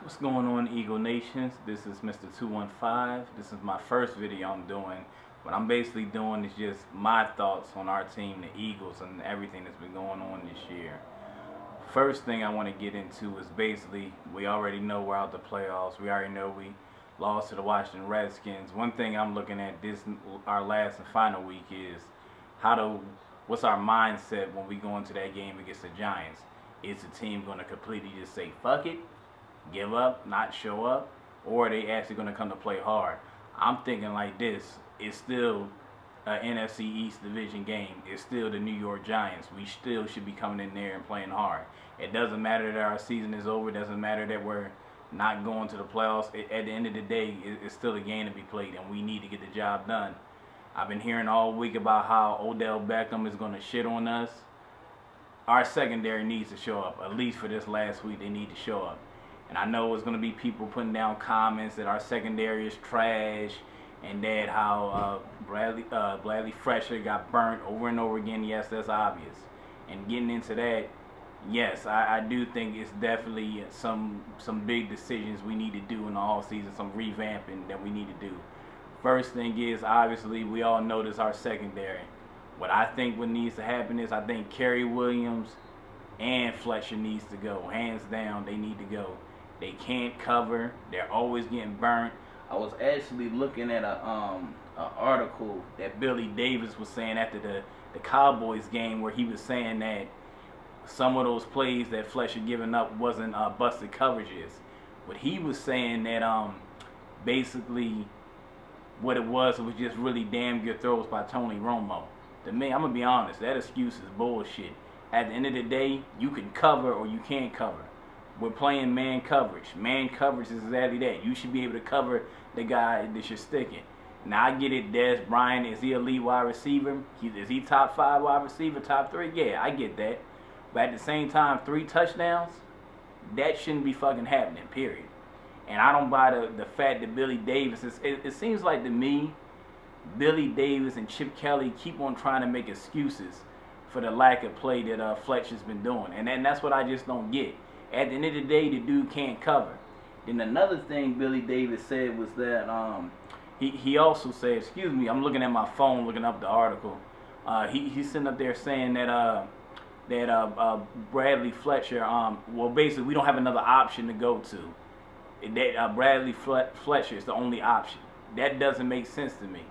What's going on, Eagle Nations? This is Mr. 215. This is my first video I'm doing. What I'm basically doing is just my thoughts on our team, the Eagles, and everything that's been going on this year. First thing I want to get into is basically we already know we're out the playoffs. We already know we lost to the Washington Redskins. One thing I'm looking at this our last and final week is what's our mindset when we go into that game against the Giants? Is the team going to completely just say fuck it, give up, not show up, or are they actually going to come to play hard? I'm thinking like this. It's still an NFC East division game. It's still the New York Giants. We still should be coming in there and playing hard. It doesn't matter that our season is over. It doesn't matter that we're not going to the playoffs. At the end of the day, it's still a game to be played, and we need to get the job done. I've been hearing all week about how Odell Beckham is going to shit on us. Our secondary needs to show up. At least for this last week, they need to show up. And I know it's going to be people putting down comments that our secondary is trash and that how Bradley Fletcher got burnt over and over again. Yes, that's obvious. And getting into that, yes, I do think it's definitely some big decisions we need to do in the offseason, some revamping that we need to do. First thing is, obviously, we all notice our secondary. What I think what needs to happen is I think Kerry Williams and Fletcher needs to go. Hands down, they need to go. They can't cover. They're always getting burnt. I was actually looking at a article that Billy Davis was saying after the Cowboys game, where he was saying that some of those plays that Fletcher giving up wasn't busted coverages. But he was saying that basically what it was just really damn good throws by Tony Romo. To me, I'm going to be honest, that excuse is bullshit. At the end of the day, you can cover or you can't cover. We're playing man coverage. Man coverage is exactly that. You should be able to cover the guy that you're sticking. Now, I get it, Dez Bryant, is he a elite wide receiver? Is he top 5 wide receiver, top 3? Yeah, I get that. But at the same time, 3 touchdowns, that shouldn't be fucking happening, period. And I don't buy the fact that Billy Davis, it seems like to me, Billy Davis and Chip Kelly keep on trying to make excuses for the lack of play that Fletcher's been doing. And that's what I just don't get. At the end of the day, the dude can't cover. Then another thing Billy Davis said was that he also said, excuse me, I'm looking at my phone looking up the article. He's sitting up there saying that Bradley Fletcher, well, basically we don't have another option to go to. That Bradley Fletcher is the only option. That doesn't make sense to me.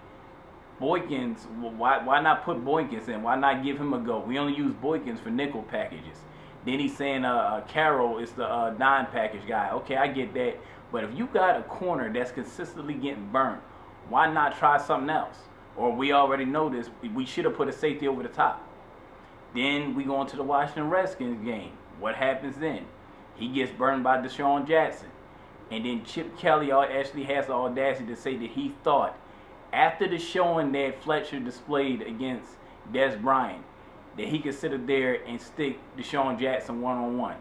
Boykins, why not put Boykins in? Why not give him a go? We only use Boykins for nickel packages. Then he's saying Carroll is the dime package guy. Okay, I get that. But if you got a corner that's consistently getting burnt, why not try something else? Or we already know this, we should have put a safety over the top. Then we go into the Washington Redskins game. What happens then? He gets burned by Deshaun Jackson. And then Chip Kelly actually has the audacity to say that he thought, after the showing that Fletcher displayed against Dez Bryant, that he could sit up there and stick Deshaun Jackson one-on-one.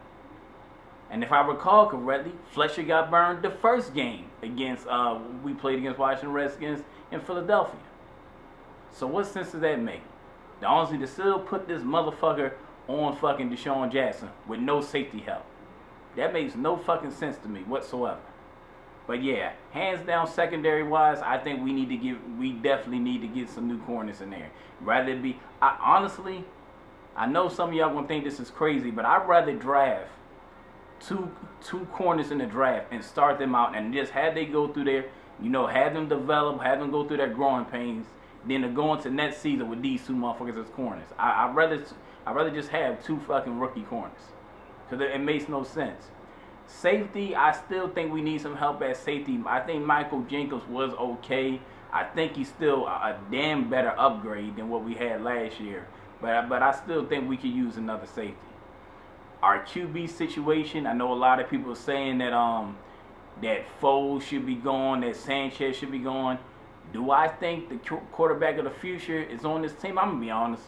And if I recall correctly, Fletcher got burned the first game against we played against Washington Redskins in Philadelphia. So what sense does that make? The honestly to still put this motherfucker on fucking Deshaun Jackson with no safety help. That makes no fucking sense to me whatsoever. But yeah, hands down, secondary wise, I think we definitely need to get some new corners in there. Rather it be, honestly, I know some of y'all gonna think this is crazy, but I'd rather draft two corners in the draft and start them out and just have they go through their, have them develop, have them go through their growing pains, than to go into next season with these 2 motherfuckers as corners. I'd rather just have 2 fucking rookie corners, because it makes no sense. Safety, I still think we need some help at safety. I think Michael Jenkins was okay. I think he's still a damn better upgrade than what we had last year. But I still think we could use another safety. Our QB situation, I know a lot of people are saying that that Foles should be gone, that Sanchez should be gone. Do I think the quarterback of the future is on this team? I'm going to be honest.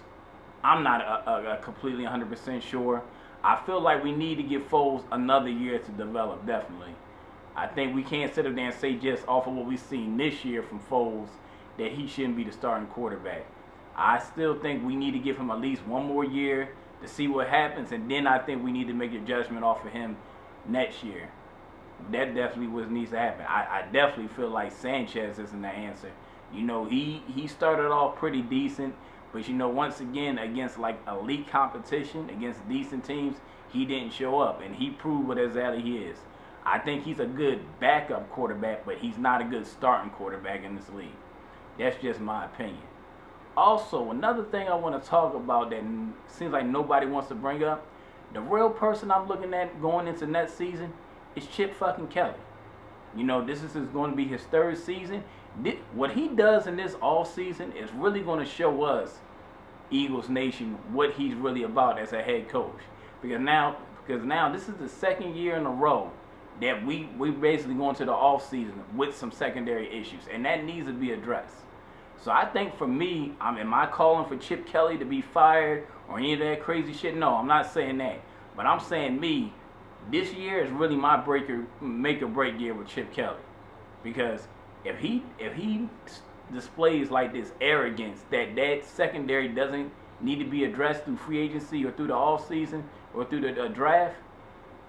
I'm not a completely 100% sure. I feel like we need to give Foles another year to develop, definitely. I think we can't sit up there and say just off of what we've seen this year from Foles that he shouldn't be the starting quarterback. I still think we need to give him at least 1 more year to see what happens, and then I think we need to make a judgment off of him next year. that definitely what needs to happen. I definitely feel like Sanchez isn't the answer. You know, he started off pretty decent, but you know, once again against like elite competition, against decent teams, he didn't show up, and he proved what exactly he is. I think he's a good backup quarterback, but he's not a good starting quarterback in this league. That's just my opinion. Also, another thing I want to talk about that seems like nobody wants to bring up, the real person I'm looking at going into next season is Chip fucking Kelly. You know, this is going to be his third season. What he does in this off season is really going to show us, Eagles Nation, what he's really about as a head coach. Because now this is the second year in a row that we basically going to the off season with some secondary issues, and that needs to be addressed. So I think for me, am I calling for Chip Kelly to be fired or any of that crazy shit? No, I'm not saying that. But I'm saying this year is really my make or break year with Chip Kelly. Because if he displays like this arrogance that secondary doesn't need to be addressed through free agency or through the off season or through the draft,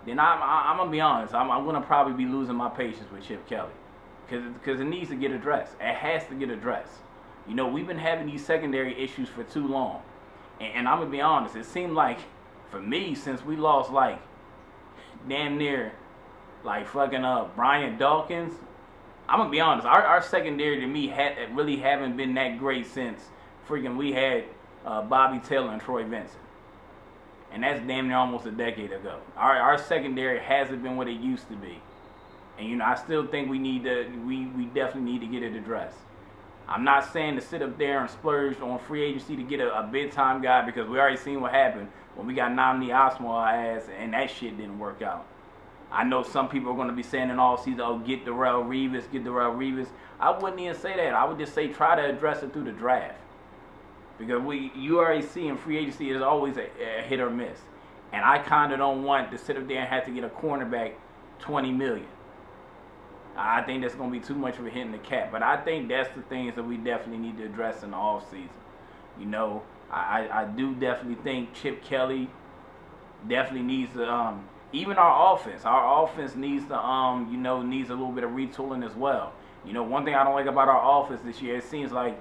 then I'm gonna be honest. I'm gonna probably be losing my patience with Chip Kelly, because it needs to get addressed. It has to get addressed. You know, we've been having these secondary issues for too long, and I'm gonna be honest. It seemed like for me, since we lost like damn near like fucking Brian Dawkins, I'm gonna be honest. Our secondary to me really haven't been that great since freaking we had Bobby Taylor and Troy Vincent. And that's damn near almost a decade ago. Our secondary hasn't been what it used to be. And you know, I still think we definitely need to get it addressed. I'm not saying to sit up there and splurge on free agency to get a big time guy, because we already seen what happened when we got Nnamdi Asomugha our ass and that shit didn't work out. I know some people are going to be saying in all season, oh, get Darrelle Revis. I wouldn't even say that. I would just say try to address it through the draft. Because you already see in free agency is always a hit or miss. And I kind of don't want to sit up there and have to get a cornerback $20 million. I think that's going to be too much of a hit in the cap. But I think that's the things that we definitely need to address in the offseason. You know, I do definitely think Chip Kelly definitely needs to, even our offense needs to, needs a little bit of retooling as well. You know, one thing I don't like about our offense this year, it seems like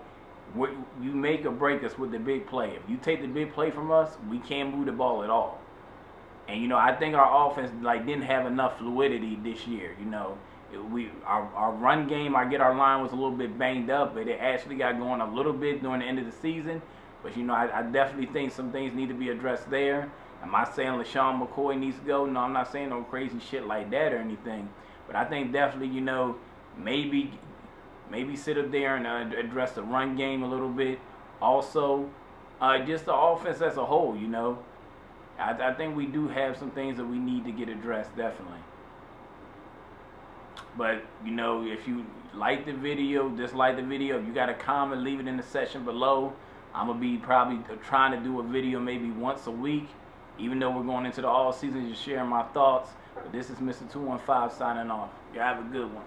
you make or break us with the big play. If you take the big play from us, we can't move the ball at all. And you know, I think our offense didn't have enough fluidity this year. You know, our run game, our line was a little bit banged up, but it actually got going a little bit during the end of the season. But you know, I definitely think some things need to be addressed there. Am I saying LaShawn McCoy needs to go? No, I'm not saying no crazy shit like that or anything. But I think definitely, you know, maybe sit up there and address the run game a little bit. Also, just the offense as a whole, you know. I think we do have some things that we need to get addressed, definitely. But, you know, if you like the video, dislike the video, if you got a comment, leave it in the section below. I'm going to be probably trying to do a video maybe once a week, even though we're going into the all season, just sharing my thoughts. But this is Mr. 215 signing off. You have a good one.